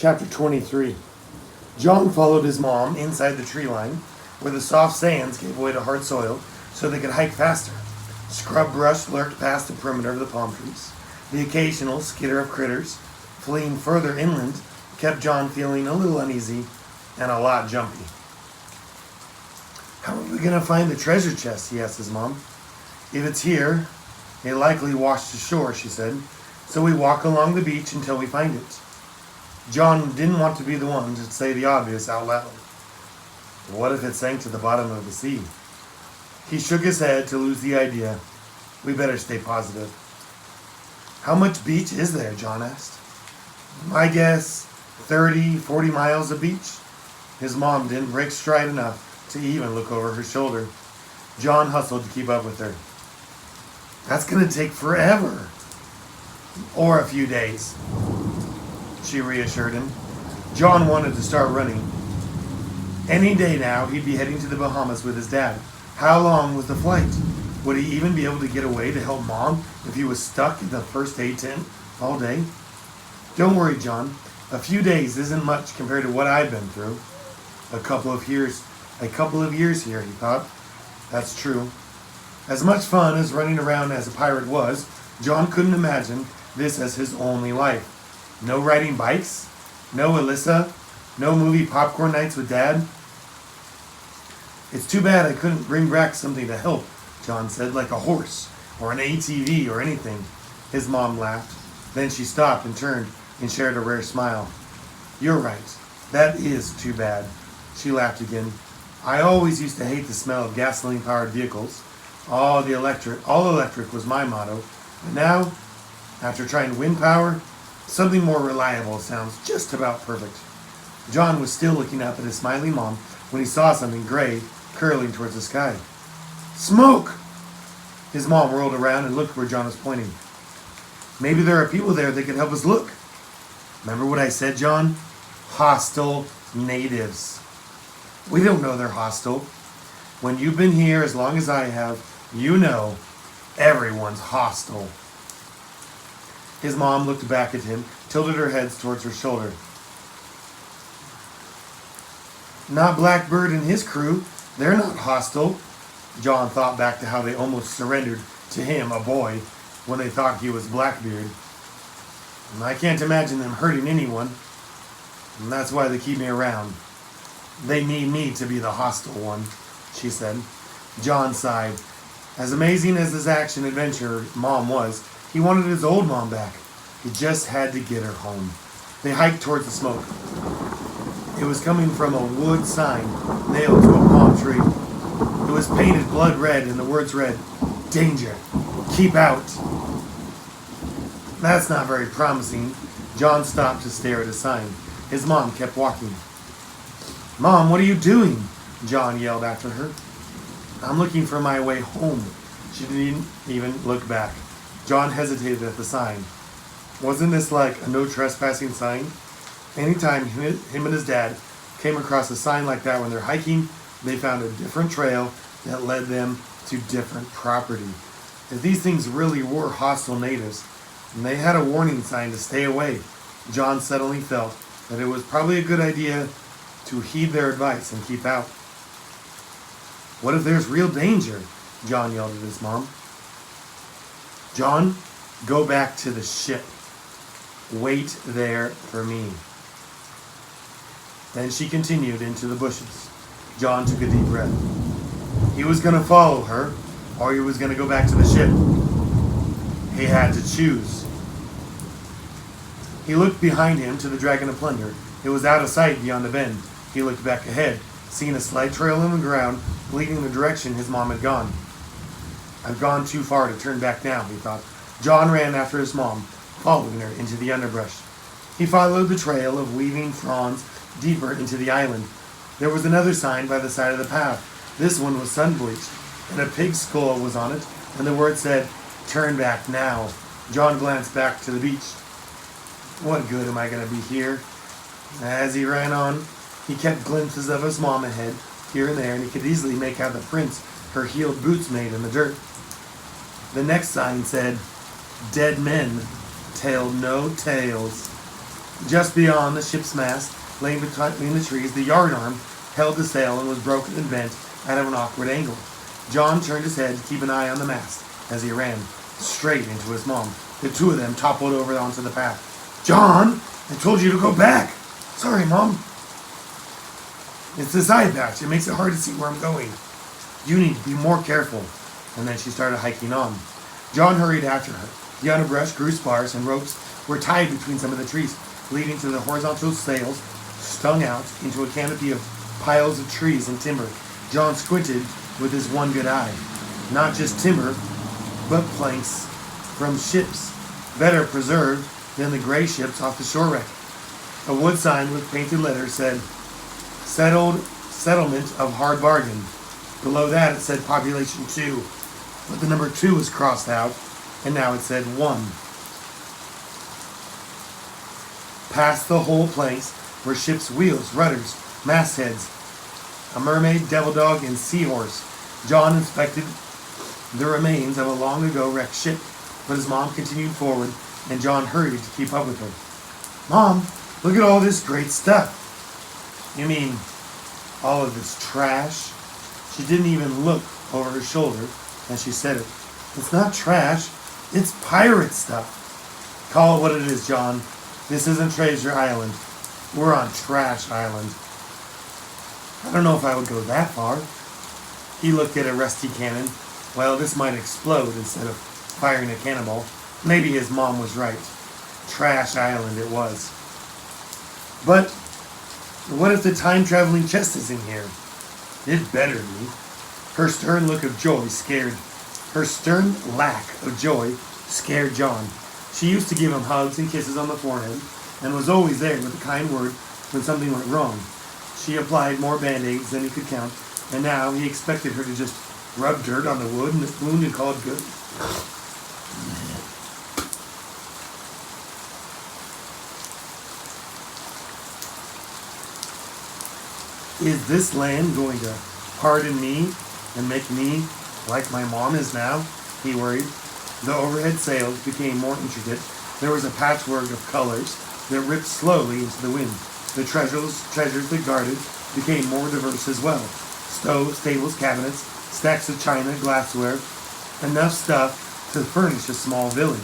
Chapter 23. John followed his mom inside the tree line, where the soft sands gave way to hard soil so they could hike faster. Scrub brush lurked past the perimeter of the palm trees. The occasional skitter of critters, fleeing further inland, kept John feeling a little uneasy and a lot jumpy. "How are we going to find the treasure chest?" he asked his mom. "If it's here, it likely washed ashore," she said. "So we walk along the beach until we find it." John didn't want to be the one to say the obvious out loud. What if it sank to the bottom of the sea? He shook his head to lose the idea. "We better stay positive." "How much beach is there?" John asked. "My guess, 30, 40 miles of beach." His mom didn't break stride enough to even look over her shoulder. John hustled to keep up with her. "That's going to take forever." "Or a few days," she reassured him. John wanted to start running. Any day now, he'd be heading to the Bahamas with his dad. How long was the flight? Would he even be able to get away to help Mom if he was stuck in the first aid tent all day? "Don't worry, John. A few days isn't much compared to what I've been through." A couple of years here, he thought. That's true. As much fun as running around as a pirate was, John couldn't imagine this as his only life. No riding bikes, no Alyssa, no movie popcorn nights with Dad. "It's too bad I couldn't bring back something to help," John said, "like a horse or an ATV or anything." His mom laughed. Then she stopped and turned and shared a rare smile. "You're right. That is too bad." She laughed again. "I always used to hate the smell of gasoline-powered vehicles. All electric was my motto. But now, after trying wind power, something more reliable sounds just about perfect." John was still looking up at his smiling mom when he saw something gray curling towards the sky. "Smoke!" His mom whirled around and looked where John was pointing. "Maybe there are people there that can help us look." "Remember what I said, John? Hostile natives." "We don't know they're hostile. When you've been here as long as I have, you know everyone's hostile." His mom looked back at him, tilted her head towards her shoulder. "Not Blackbird and his crew. They're not hostile." John thought back to how they almost surrendered to him, a boy, when they thought he was Blackbeard. "I can't imagine them hurting anyone. And that's why they keep me around. They need me to be the hostile one," she said. John sighed. As amazing as his action-adventure mom was, he wanted his old mom back. He just had to get her home. They hiked towards the smoke. It was coming from a wood sign nailed to a palm tree. It was painted blood red and the words read, "Danger. Keep out." That's not very promising. John stopped to stare at a sign. His mom kept walking. "Mom, what are you doing?" John yelled after her. "I'm looking for my way home." She didn't even look back. John hesitated at the sign. Wasn't this like a no trespassing sign? Anytime him and his dad came across a sign like that when they're hiking, they found a different trail that led them to different property. If these things really were hostile natives, and they had a warning sign to stay away, John suddenly felt that it was probably a good idea to heed their advice and keep out. "What if there's real danger?" John yelled at his mom. "John, go back to the ship. Wait there for me." Then she continued into the bushes. John took a deep breath. He was going to follow her, or he was going to go back to the ship. He had to choose. He looked behind him to the Dragon of Plunder. It was out of sight beyond the bend. He looked back ahead, seeing a slight trail in the ground leading in the direction his mom had gone. "I've gone too far to turn back now," he thought. John ran after his mom, following her into the underbrush. He followed the trail of weaving fronds deeper into the island. There was another sign by the side of the path. This one was sun-bleached, and a pig's skull was on it, and the word said, "Turn back now." John glanced back to the beach. "What good am I going to be here?" As he ran on, he kept glimpses of his mom ahead, here and there, and he could easily make out the prints her heeled boots made in the dirt. The next sign said, "Dead men tell no tales." Just beyond the ship's mast, laying between the trees, the yardarm held the sail and was broken and bent at an awkward angle. John turned his head to keep an eye on the mast as he ran straight into his mom. The two of them toppled over onto the path. "John, I told you to go back." "Sorry, Mom." "It's the side patch. It makes it hard to see where I'm going." "You need to be more careful." And then she started hiking on. John hurried after her. The underbrush grew sparse and ropes were tied between some of the trees, leading to the horizontal sails strung out into a canopy of piles of trees and timber. John squinted with his one good eye. Not just timber, but planks from ships, better preserved than the gray ships off the shore wreck. A wood sign with painted letters said, Settlement of Hard Bargain. Below that it said Population 2, but the number 2 was crossed out, and now it said 1. Past the whole planks were ships' wheels, rudders, mastheads, a mermaid, devil dog, and seahorse. John inspected the remains of a long ago wrecked ship, but his mom continued forward, and John hurried to keep up with her. "Mom, look at all this great stuff." "You mean all of this trash?" She didn't even look over her shoulder as she said it. "It's not trash, it's pirate stuff." "Call it what it is, John. This isn't Treasure Island. We're on Trash Island." "I don't know if I would go that far." He looked at a rusty cannon. Well, this might explode instead of firing a cannonball. Maybe his mom was right. Trash Island it was. But what if the time-traveling chest is in here? It better be. Her stern lack of joy scared John. She used to give him hugs and kisses on the forehead, and was always there with a kind word when something went wrong. She applied more band-aids than he could count, and now he expected her to just rub dirt on the wound and call it good. Is this land going to harden me and make me like my mom is now? He worried. The overhead sails became more intricate. There was a patchwork of colors that ripped slowly into the wind. The treasures that guarded became more diverse as well. Stoves, tables, cabinets, stacks of china, glassware, enough stuff to furnish a small village.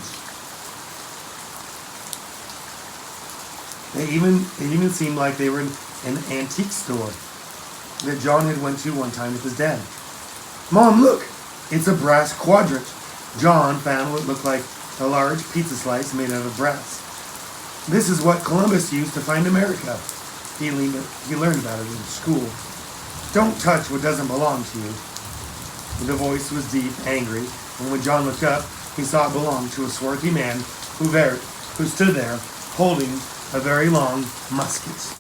It even seemed like they were in an antique store that John had went to one time with his dad. "Mom, look! It's a brass quadrant." John found what looked like a large pizza slice made out of brass. "This is what Columbus used to find America." He learned about it in school. "Don't touch what doesn't belong to you." The voice was deep, angry, and when John looked up, he saw it belonged to a swarthy man who stood there holding a very long musket.